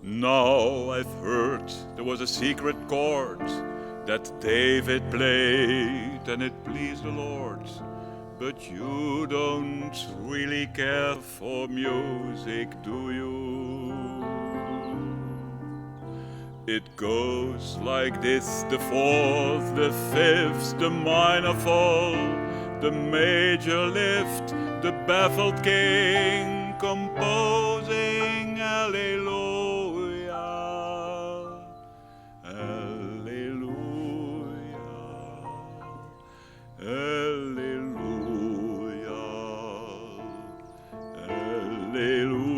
Now I've heard there was a secret chord that David played and it pleased the Lord. But you don't really care for music, do you? It goes like this: the fourth, the fifth, the minor fall, the major lift, the baffled king composing Hallelujah, Hallelujah, Hallelujah, Hallelujah.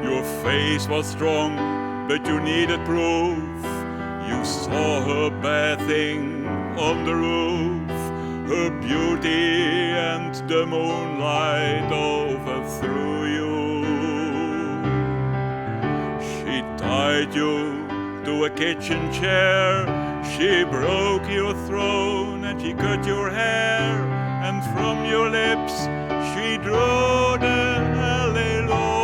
Your face was strong, but you needed proof. You saw her bathing on the roof. Her beauty and the moonlight overthrew you. She tied you to a kitchen chair. She broke your throne and she cut your hair. And from your lips she drew the Hallelujah.